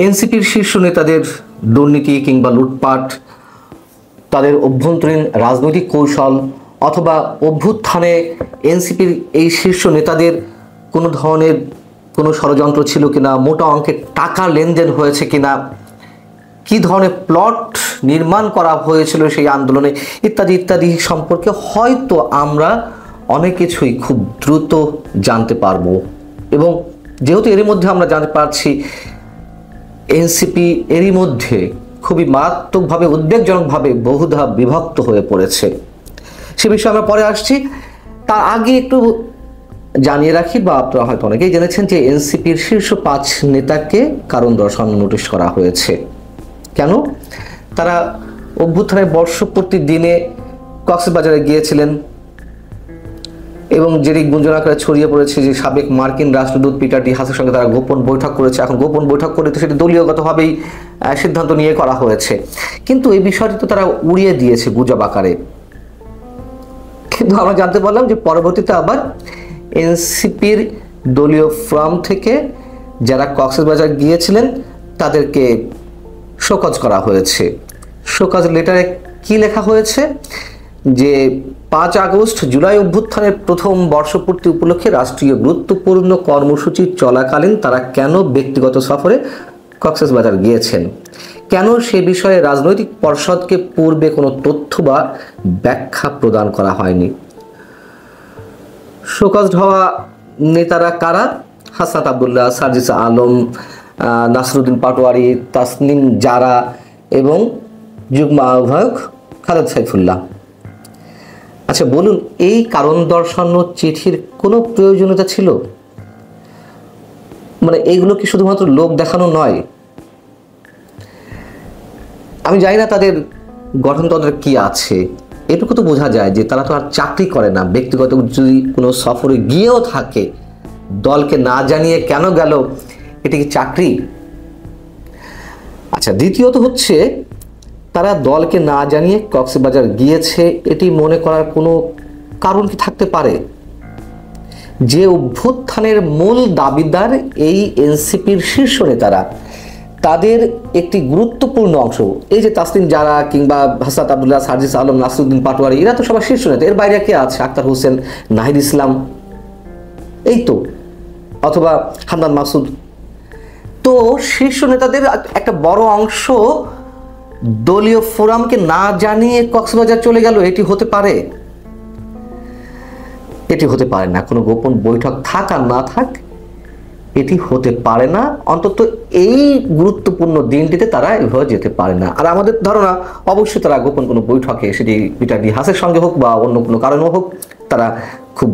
এনসিপির শীর্ষ নেতাদের দুর্নীতি কিংবা লুটপাট, তাদের অভ্যন্তরীণ রাজনৈতিক কৌশল অথবা অভ্যুত্থানে এনসিপির এই শীর্ষ নেতাদের কোনো ধরনের কোনো ষড়যন্ত্র ছিল কিনা, মোটা অঙ্কের টাকা লেনদেন হয়েছে কিনা, কি ধরনের প্লট নির্মাণ করা হয়েছিল সেই আন্দোলনে ইত্যাদি ইত্যাদি সম্পর্কে হয়তো আমরা অনেক কিছুই খুব দ্রুত জানতে পারবো। এবং যেহেতু এরই মধ্যে আমরা জানতে পারছি এনসিপি এরই মধ্যে খুবই মারাত্মকভাবে উদ্বেগজনকভাবে বহুধা বিভক্ত হয়ে পড়েছে, সে বিষয়ে আমরা পরে আসছি। তার আগে একটু জানিয়ে রাখি, বা আপনারা হয়তো অনেকেই জেনেছেন যে এনসিপির শীর্ষ ৫ নেতাকে কারণ দর্শান নোটিশ করা হয়েছে। কেন? তারা অভ্যুত্থানের বর্ষপূর্তির দিনে কক্সবাজারে গিয়েছিলেন এবং যেটি গুঞ্জন আকারে ছড়িয়ে পড়েছে যে সাবেক মার্কিন রাষ্ট্রদূত পিটার ডি হাসের সঙ্গে তারা গোপন বৈঠক করেছে। এখন গোপন বৈঠক করে তো সেটি দলীয়গতভাবেই সিদ্ধান্ত নিয়ে করা হয়েছে, কিন্তু এই বিষয়টি তো তারা উড়িয়ে দিয়েছে গুজব আকারে। কিন্তু আমরা জানতে পারলাম যে পরবর্তীতে আবার এনসিপির দলীয় ফর্ম থেকে যারা কক্সবাজার গিয়েছিলেন তাদেরকে শোকজ করা হয়েছে। শোকজ লেটারে কি লেখা হয়েছে যে ৫ আগস্ট জুলাই অভ্যুত্থানের প্রথম বর্ষপূর্তি উপলক্ষে রাষ্ট্রীয় গুরুত্বপূর্ণ কর্মসূচি চলাকালীন তারা কেন ব্যক্তিগত সফরে কক্সবাজার গিয়েছেন, কেন সে বিষয়ে রাজনৈতিক পর্ষদকে পূর্বে কোনো তথ্য বা ব্যাখ্যা প্রদান করা হয়নি। শোকজ হওয়া নেতারা কারা? হাসনাত আবদুল্লাহ, সার্জিস আলম, নাসরুদ্দিন পাটোয়ারি, তাসনিম জারা এবং যুগ্ম আহ্বায়ক খালেদ সাইফুল্লাহ। আচ্ছা বলুন, এই কারণ দর্শানো চিঠির কোনো প্রয়োজনীয়তা ছিল? মানে এইগুলো কি শুধুমাত্র লোক দেখানো নয়? আমি জানি না তাদের গঠনতন্ত্রে কি আছে, এটুকু তো বোঝা যায় যে তারা তো আর চাকরি করে না। ব্যক্তিগত যদি কোনো সফরে গিয়েও থাকে, দলকে না জানিয়ে কেন গেল, এটি কি চাকরি? আচ্ছা, দ্বিতীয়ত হচ্ছে তারা দলকে না জানিয়ে কক্সবাজার গিয়েছে, এটি মনে করার কোনো কারণ কি থাকতে পারে? যে অভ্যুত্থানের মূল দাবিদার এই এনসিপির শীর্ষ নেতারা, তাদের একটি গুরুত্বপূর্ণ অংশ এই যে তাসনিম জারা কিংবা হাসনাত আবদুল্লাহ, সার্জিস আলম, নাসরুদ্দিন পাটোয়ারি, এরা তো সবার শীর্ষ নেতা। এর বাইরে কে আছে? আক্তার হোসেন, নাহিদ ইসলাম, এই তো, অথবা হান্নান মাসুদ। তো শীর্ষ নেতাদের একটা বড় অংশ দলীয় ফোরামকে না জানিয়ে কক্সবাজার চলে গেল, এটি হতে পারে? এটি হতে পারে না। কোনো গোপন বৈঠক থাক আর না থাক, এটি হতে পারে না। অন্তত এই গুরুত্বপূর্ণ দিনটিতে তারা এভাবে যেতে পারে না। আর আমাদের ধারণা অবশ্যই তারা গোপন কোনো বৈঠকে, সেটি পিটার ডি হাসের সঙ্গে হোক বা অন্য কোনো কারণও হোক, তারা খুব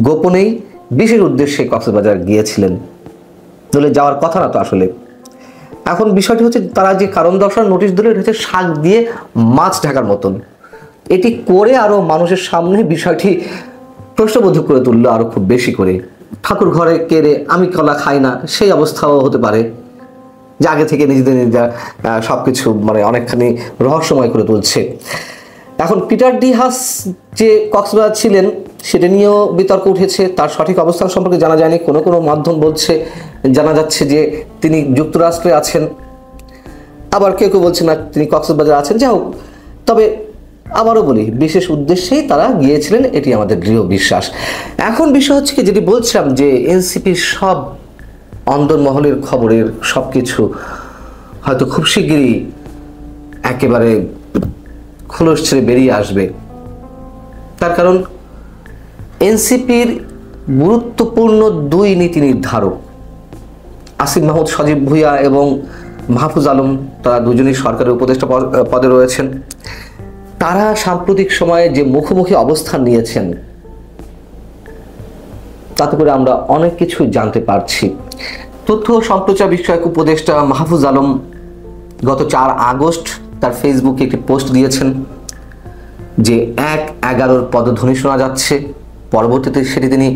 গোপনেই বিশেষ উদ্দেশ্যে কক্সবাজার গিয়েছিলেন। দলে যাওয়ার কথা না তো আসলে। এখন বিষয়টি হচ্ছে তারা যে কারণ দর্শান নোটিশ দিল, এটা হচ্ছে শাক দিয়ে মাছ ঢাকার মতন। এটি করে আরো মানুষের সামনে বিষয়টি প্রশ্নবোধক করে তুললো আরো খুব বেশি করে। ঠাকুর ঘরে কেড়ে আমি কলা খাই না, সেই অবস্থাও হতে পারে যে আগে থেকে নিজেদের সবকিছু মানে অনেকখানি রহস্যময় করে তুলছে। এখন পিটার ডি হাস যে কক্সবাজার ছিলেন সেটা নিয়েও বিতর্ক উঠেছে। তার সঠিক অবস্থান সম্পর্কে জানা যায়নি। কোনো কোনো মাধ্যম বলছে, জানা যাচ্ছে যে তিনি যুক্তরাষ্ট্রে আছেন, আবার কেউ কেউ বলছে না তিনি কক্সবাজার আছেন। যাই হোক, তবে আবারও বলি, বিশেষ উদ্দেশ্যেই তারা গিয়েছিলেন, এটি আমাদের দৃঢ় বিশ্বাস। এখন বিষয় হচ্ছে কি, যেটি বলছিলাম যে এনসিপির সব অন্দরমহলের খবরের সব কিছু হয়তো খুব শিগগিরই একেবারে খোলস ছেড়ে বেরিয়ে আসবে। তার কারণ এনসিপির গুরুত্বপূর্ণ 2 নীতি নির্ধারক আসিফ মাহমুদ সজীব ভুঁইয়া এবং মাহফুজ আলম, তারা দুজনই সরকারের উপদেষ্টা পদে রয়েছেন। তারা সাম্প্রতিক সময়ে যে মুখোমুখি অবস্থান নিয়েছেন, তাতে করে আমরা অনেক কিছু জানতে পারছি। তথ্য সম্প্রচার বিষয়ক উপদেষ্টা মাহফুজ আলম গত 4 আগস্ট তার ফেসবুকে একটি পোস্ট দিয়েছেন যে 1-11 পদধ্বনি শোনা যাচ্ছে। পরবর্তীতে সেটি তিনি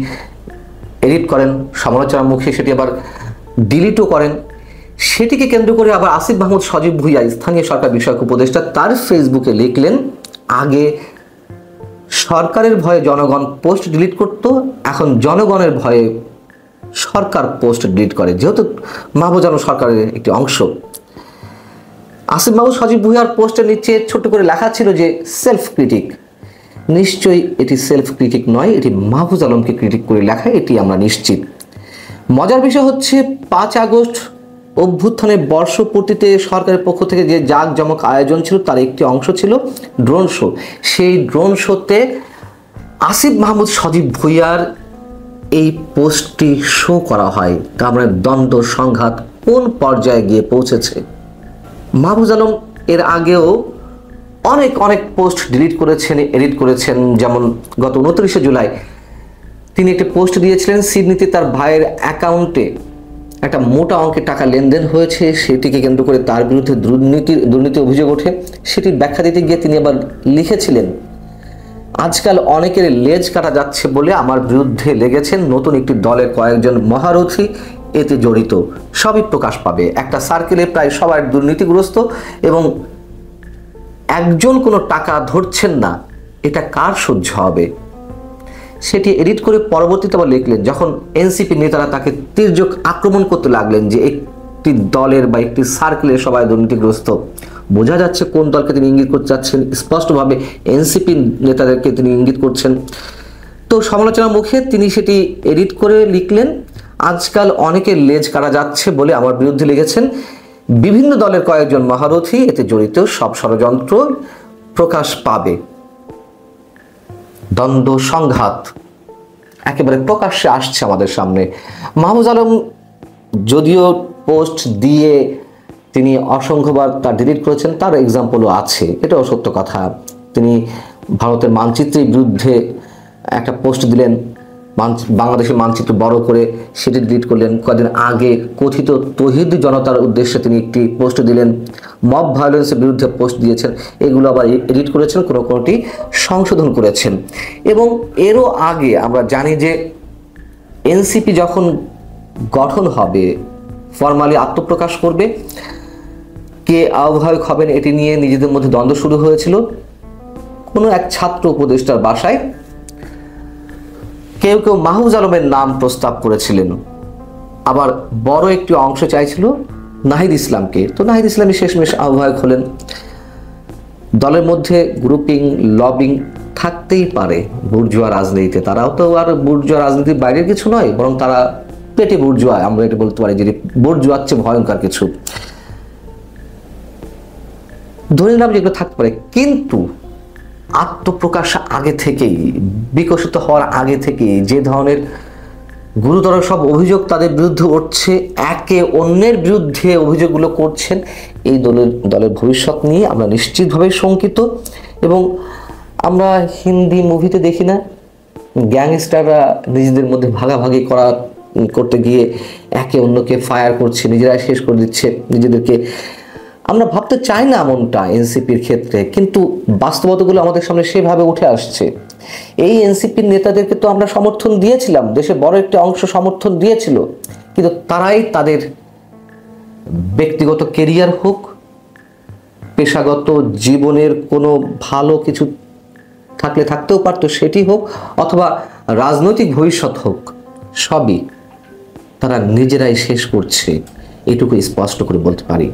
এডিট করেন, সমালোচনার মুখে সেটি আবার ডিলিটও করেন। সেটিকে কেন্দ্র করে আবার আসিফ মাহমুদ সজীব ভুঁইয়া, স্থানীয় সরকার বিষয়ক উপদেষ্টা, তার ফেসবুকে লিখলেন, আগে সরকারের ভয়ে জনগণ পোস্ট ডিলিট করত, এখন জনগণের ভয়ে সরকার পোস্ট ডিলিট করে, যেহেতু মাহবুজ আলম সরকারের একটি অংশ। আসিফ মাহমুদ সজীব ভুঁইয়ার পোস্টের নিচে ছোট্ট করে লেখা ছিল যে সেলফ ক্রিটিক। নিশ্চয়ই এটি সেলফ ক্রিটিক নয়, এটি মাহবুজ আলমকে ক্রিটিক করে লেখা, এটি আমরা নিশ্চিত। মজার বিষয় হচ্ছে 5 আগস্ট অভ্যুত্থানের বর্ষপূর্তিতে সরকারের পক্ষ থেকে যে জাঁকজমক আয়োজন ছিল তার একটি অংশ ছিল ড্রোন শো। সেই ড্রোন শোতে আসিফ মাহমুদ সজীব ভুঁইয়ার এই পোস্টটি শো করা হয়। তার মানে দ্বন্দ্ব সংঘাত কোন পর্যায়ে গিয়ে পৌঁছেছে। মাহবুজ আলম এর আগেও অনেক পোস্ট ডিলিট করেছেন, এডিট করেছেন। যেমন গত 29শে জুলাই তিনি একটি পোস্ট দিয়েছিলেন, সিডনিতে তার ভাইয়ের অ্যাকাউন্টে একটা মোটা অঙ্কের টাকা লেনদেন হয়েছে, সেটিকে কেন্দ্র করে তার বিরুদ্ধে দুর্নীতি অভিযোগ ওঠে। সেটি ব্যাখ্যা দিতে গিয়ে তিনি আবার লিখেছিলেন, আজকাল অনেকের লেজ কাটা যাচ্ছে বলে আমার বিরুদ্ধে লেগেছেন নতুন একটি দলের কয়েকজন মহারথী এতে জড়িত, সবই প্রকাশ পাবে। একটা সার্কেলে প্রায় সবাই দুর্নীতিগ্রস্ত এবং একজন কোনো টাকা ধরছেন না, এটা কার সহ্য হবে। সেটি এডিট করে পরবর্তীতে আবার লিখলেন, যখন এনসিপি নেতারা তাকে তীর্যক আক্রমণ করতে লাগলেন যে একটি দলের বা একটি সার্কেলের সবাই দুর্নীতিগ্রস্ত, বোঝা যাচ্ছে কোন দলকে তিনি ইঙ্গিত করতে চাচ্ছেন। স্পষ্টভাবে এনসিপি নেতাদেরকে তিনি ইঙ্গিত করছেন। তো সমালোচনার মুখে তিনি সেটি এডিট করে লিখলেন, আজকাল অনেকের লেজ কাটা যাচ্ছে বলে আমার বিরুদ্ধে লেগেছেন বিভিন্ন দলের কয়েকজন মহারথী এতে জড়িত, সব ষড়যন্ত্র প্রকাশ পাবে। দ্বন্দ্ব সংঘাত একেবারে প্রকাশ্যে আসছে আমাদের সামনে। মাহবুজ আলম যদিও পোস্ট দিয়ে তিনি অসংখ্যবার তা ডিলিট করেছেন, তার এক্সাম্পলও আছে, এটাও সত্য কথা। তিনি ভারতের মানচিত্রের বিরুদ্ধে একটা পোস্ট দিলেন, বাংলাদেশের মানচিত্র বড় করে সেটি ডিলিট করলেন। কয়েকদিন আগে কথিত তৌহিদি জনতার উদ্দেশ্যে তিনি একটি পোস্ট দিলেন, মব ভায়োলেন্সের বিরুদ্ধে পোস্ট দিয়েছেন, এগুলো আবার এডিট করেছেন, কোনোটি সংশোধন করেছেন। এবং এরও আগে আমরা জানি যে এনসিপি যখন গঠন হবে, ফরমালি আত্মপ্রকাশ করবে, কে আহ্বায়ক হবেন এটি নিয়ে নিজেদের মধ্যে দ্বন্দ্ব শুরু হয়েছিল। কোনো এক ছাত্র উপদেষ্টার বাসায় কেউ মাহবুজ আলমের নাম প্রস্তাব করেছিলেন, আবার বড় একটি অংশ চাইছিল নাহিদ ইসলামকে। তো নাহিদ ইসলামই শেষমেশ আহ্বায়ক হলেন। দলের মধ্যে গ্রুপিং লবিং থাকতেই পারে বুর্জোয়া রাজনীতিতে, তারাও তো আর বুর্জোয়া রাজনীতির বাইরের কিছু নয়, বরং তারা পেটে বুর্জোয়া, আমরা এটা বলতে পারি যে বুর্জোয়ার চেয়ে ভয়ঙ্কর কিছু। ধরে নিলাম যেগুলো থাকতে পারে, কিন্তু আত্মপ্রকাশ আগে থেকেই, বিকশিত হওয়ার আগে থেকেই যে ধরনের গুরুতর সব অভিযোগ তাদের বিরুদ্ধে উঠছে, একে অন্যের বিরুদ্ধে অভিযোগগুলো করছেন, এই দলের ভবিষ্যৎ নিয়ে আমরা নিশ্চিতভাবে শঙ্কিত। এবং আমরা হিন্দি মুভিতে দেখি না, গ্যাংস্টাররা নিজেদের মধ্যে ভাগাভাগি করতে গিয়ে একে অন্যকে ফায়ার করছে, নিজেরাই শেষ করে দিচ্ছে নিজেদেরকে। আমরা ভাবতে চাই না এমনটা এনসিপির ক্ষেত্রে, কিন্তু বাস্তবতাগুলো আমাদের সামনে সেভাবে উঠে আসছে। এই এনসিপির নেতাদেরকে তো আমরা সমর্থন দিয়েছিলাম, দেশের বড় একটি অংশ সমর্থন দিয়েছিল, কিন্তু তারাই তাদের ব্যক্তিগত কেরিয়ার হোক, পেশাগত জীবনের কোনো ভালো কিছু থাকলে থাকতেও পারতো সেটি হোক, অথবা রাজনৈতিক ভবিষ্যৎ হোক, সবই তারা নিজেরাই শেষ করছে, এটুকু স্পষ্ট করে বলতে পারি।